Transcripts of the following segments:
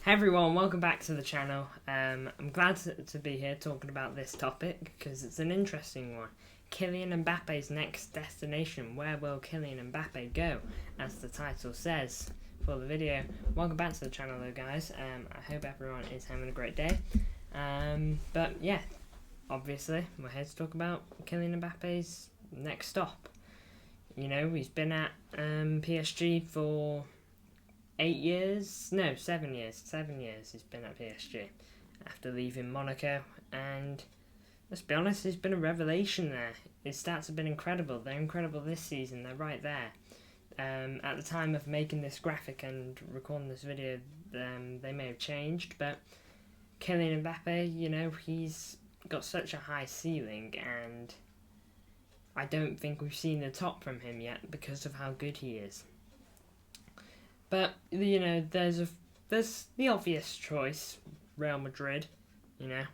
Hey everyone, welcome back to the channel. I'm glad to be here talking about this topic because it's an interesting one. Kylian Mbappe's next destination. Where will Kylian Mbappe go? As the title says for the video. Welcome back to the channel though, guys. I hope everyone is having a great day. But yeah, obviously we're here to talk about Kylian Mbappe's next stop. You know, he's been at PSG for 7 years. 7 years he's been at PSG after leaving Monaco, and let's be honest, he's been a revelation there. His stats have been incredible. They're incredible this season. They're right there. At the time of making this graphic and recording this video, they may have changed, but Kylian Mbappe, you know, he's got such a high ceiling, and I don't think we've seen the top from him yet because of how good he is. But, you know, there's the obvious choice, Real Madrid, you know.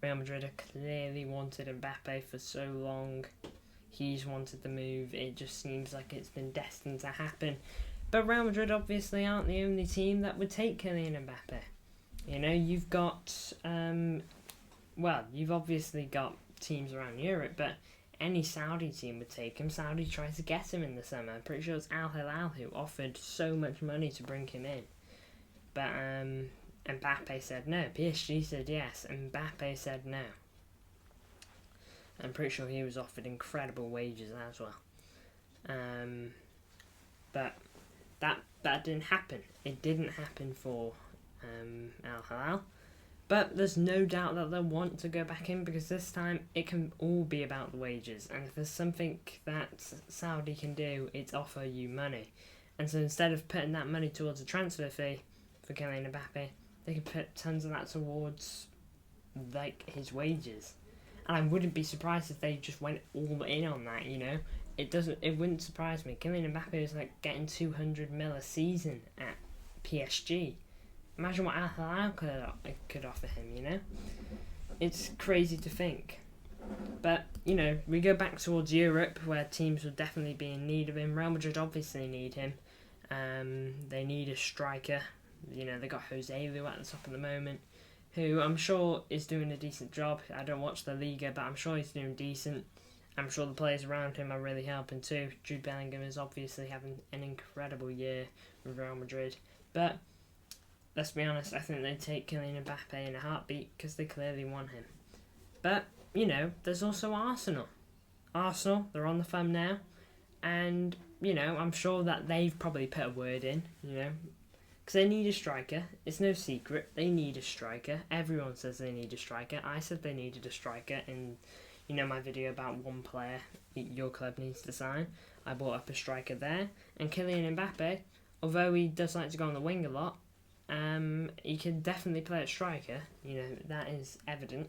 Real Madrid have clearly wanted Mbappe for so long. He's wanted the move. It just seems like it's been destined to happen. But Real Madrid obviously aren't the only team that would take Kylian Mbappe. You know, you've got, you've obviously got teams around Europe, but any Saudi team would take him. Saudi tried to get him in the summer. I'm pretty sure it's Hilal who offered so much money to bring him in. But Mbappe said no. PSG said yes. Mbappe said no. I'm pretty sure he was offered incredible wages as well. But that didn't happen. It didn't happen for Al Hilal. But there's no doubt that they'll want to go back in because this time it can all be about the wages. And if there's something that Saudi can do, it's offer you money. And so instead of putting that money towards a transfer fee for Kylian Mbappe, they can put tons of that towards like his wages. And I wouldn't be surprised if they just went all in on that, you know. It wouldn't surprise me. Kylian Mbappe is like getting 200 mil a season at PSG. Imagine what Al Hilal could offer him, you know? It's crazy to think. But, you know, we go back towards Europe where teams will definitely be in need of him. Real Madrid obviously need him. They need a striker. You know, they got Jose Lu at the top at the moment, who I'm sure is doing a decent job. I don't watch the Liga, but I'm sure he's doing decent. I'm sure the players around him are really helping too. Jude Bellingham is obviously having an incredible year with Real Madrid. But let's be honest, I think they'd take Kylian Mbappe in a heartbeat because they clearly want him. But, you know, there's also Arsenal. Arsenal, they're on the phone now. And, you know, I'm sure that they've probably put a word in, you know. Because they need a striker. It's no secret. They need a striker. Everyone says they need a striker. I said they needed a striker in, you know, my video about one player your club needs to sign. I brought up a striker there. And Kylian Mbappe, although he does like to go on the wing a lot, he can definitely play at striker, you know, that is evident.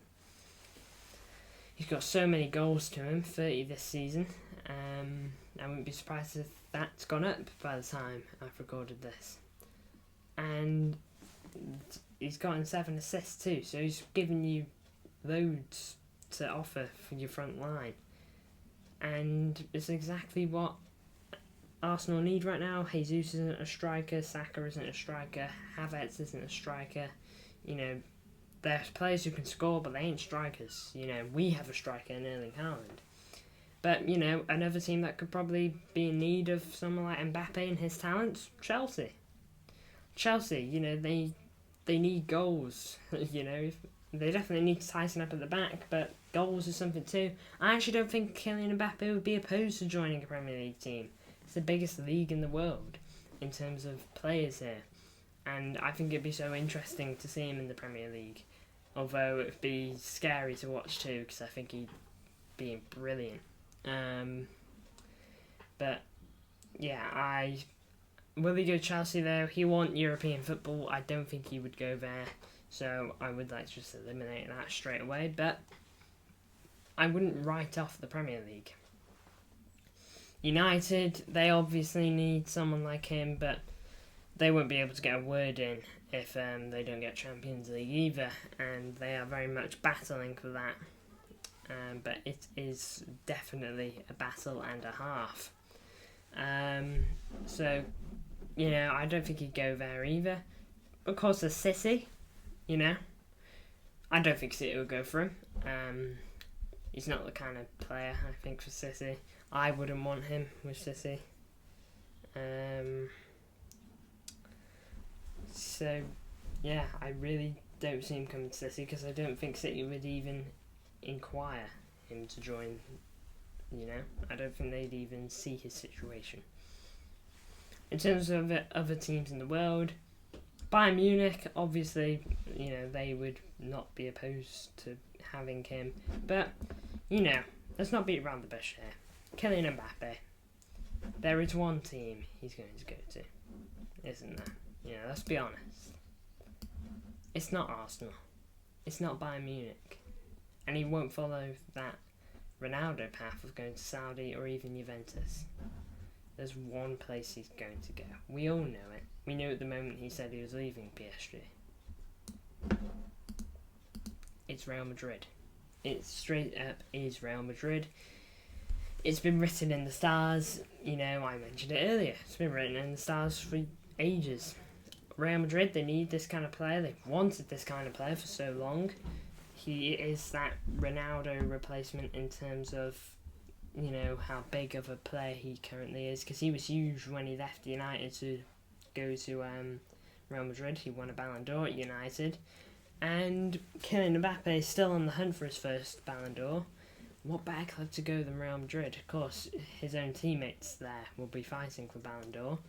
He's got so many goals to him, 30 this season. I wouldn't be surprised if that's gone up by the time I've recorded this. And he's gotten 7 assists too, so he's given you loads to offer for your front line. And it's exactly what Arsenal need right now. Jesus isn't a striker, Saka isn't a striker, Havertz isn't a striker. You know, they're players who can score, but they ain't strikers. You know, we have a striker in Erling Haaland. But, you know, another team that could probably be in need of someone like Mbappe and his talents, Chelsea. Chelsea, you know, they need goals. You know, they definitely need to tighten up at the back, but goals is something too. I actually don't think Kylian Mbappe would be opposed to joining a Premier League team. It's the biggest league in the world in terms of players here. And I think it'd be so interesting to see him in the Premier League. Although it'd be scary to watch too, because I think he'd be brilliant. But, yeah, will he go to Chelsea though? He wants European football. I don't think he would go there. So I would like to just eliminate that straight away. But I wouldn't write off the Premier League. United, they obviously need someone like him, but they won't be able to get a word in if they don't get Champions League either, and they are very much battling for that. But it is definitely a battle and a half. So, you know, I don't think he'd go there either. of course, there's City, you know. I don't think City will go for him. He's not the kind of player, I think, for City. I wouldn't want him with City. So, yeah, I really don't see him coming to City because I don't think City would even inquire him to join, you know. I don't think they'd even see his situation. In terms of other teams in the world, Bayern Munich, obviously, you know, they would not be opposed to having him. But, you know, let's not beat around the bush here. Kylian Mbappe, there is one team he's going to go to, isn't there? You know, let's be honest. It's not Arsenal. It's not Bayern Munich. And he won't follow that Ronaldo path of going to Saudi or even Juventus. There's one place he's going to go. We all know it. We knew at the moment he said he was leaving PSG. It's Real Madrid. It's straight up is Real Madrid. It's been written in the stars. You know, I mentioned it earlier. It's been written in the stars for ages. Real Madrid, they need this kind of player. They've wanted this kind of player for so long. He is that Ronaldo replacement in terms of, you know, how big of a player he currently is. Because he was huge when he left United to go to Real Madrid. He won a Ballon d'Or at United. And Kylian Mbappe is still on the hunt for his first Ballon d'Or. What better club to go than Real Madrid? Of course, his own teammates there will be fighting for Ballon d'Or.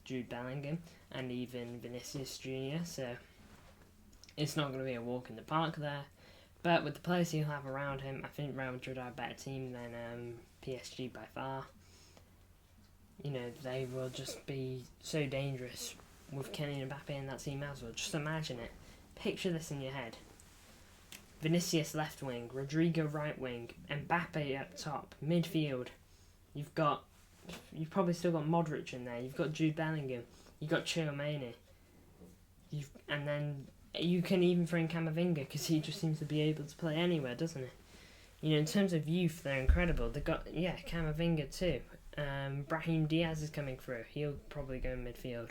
Jude Bellingham and even Vinicius Jr. So it's not going to be a walk in the park there. But with the players he'll have around him, I think Real Madrid are a better team than PSG by far. You know, they will just be so dangerous with Kylian Mbappe in that team as well. Just imagine it. Picture this in your head. Vinicius left wing, Rodrigo right wing, Mbappe up top, midfield. You've probably still got Modric in there. You've got Jude Bellingham. You've got Tchouaméni. And then you can even throw in Camavinga because he just seems to be able to play anywhere, doesn't he? You know, in terms of youth, they're incredible. They've got, Camavinga too. Brahim Diaz is coming through. He'll probably go in midfield.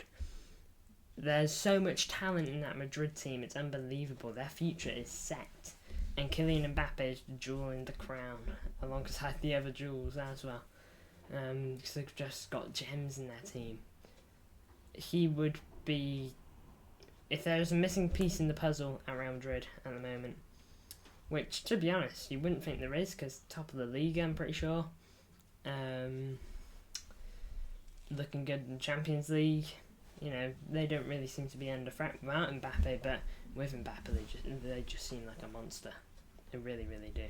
There's so much talent in that Madrid team. It's unbelievable. Their future is set. And Kylian Mbappe is jewelling the crown alongside the other jewels as well. Because they've just got gems in their team. He would be... If there's a missing piece in the puzzle at Real Madrid at the moment, which, to be honest, you wouldn't think there is, because top of the league, I'm pretty sure. Looking good in the Champions League. You know, they don't really seem to be under threat without Mbappe, but with Mbappe, they just seem like a monster. They really, really do.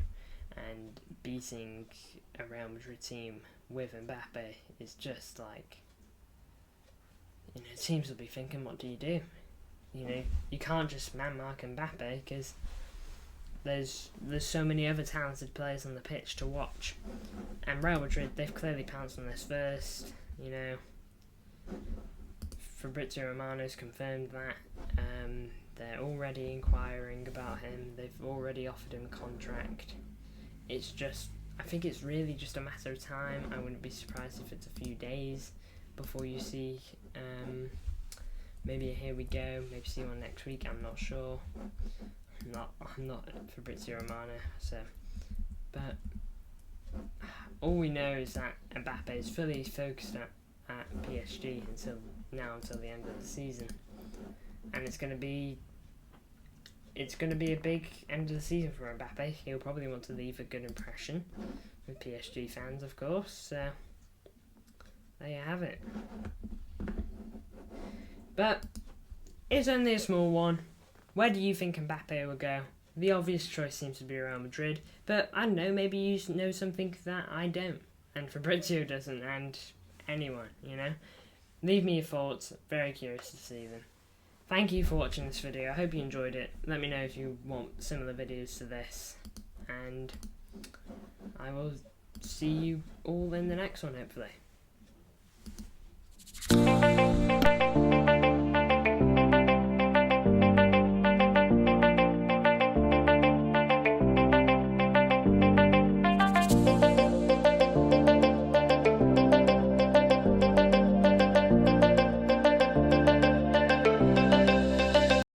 And beating a Real Madrid team with Mbappe is just like, you know, teams will be thinking, what do you do? You know, you can't just man-mark Mbappe because there's so many other talented players on the pitch to watch. And Real Madrid, they've clearly pounced on this first, you know. Fabrizio Romano's confirmed that. They're already inquiring about him. They've already offered him a contract. It's just, I think it's really just a matter of time. I wouldn't be surprised if it's a few days before you see, maybe here we go, maybe see one next week, I'm not sure. I'm not Fabrizio Romano, so, but all we know is that Mbappe is fully focused at PSG until the end of the season, and it's going to be a big end of the season for Mbappe. He'll probably want to leave a good impression with PSG fans, of course. So there you have it. But it's only a small one. Where do you think Mbappe will go? The obvious choice seems to be Real Madrid, but I don't know, maybe you know something that I don't, and Fabrizio doesn't, and anyone, you know? Leave me your thoughts, very curious to see them. Thank you for watching this video, I hope you enjoyed it. Let me know if you want similar videos to this, and I will see you all in the next one, hopefully.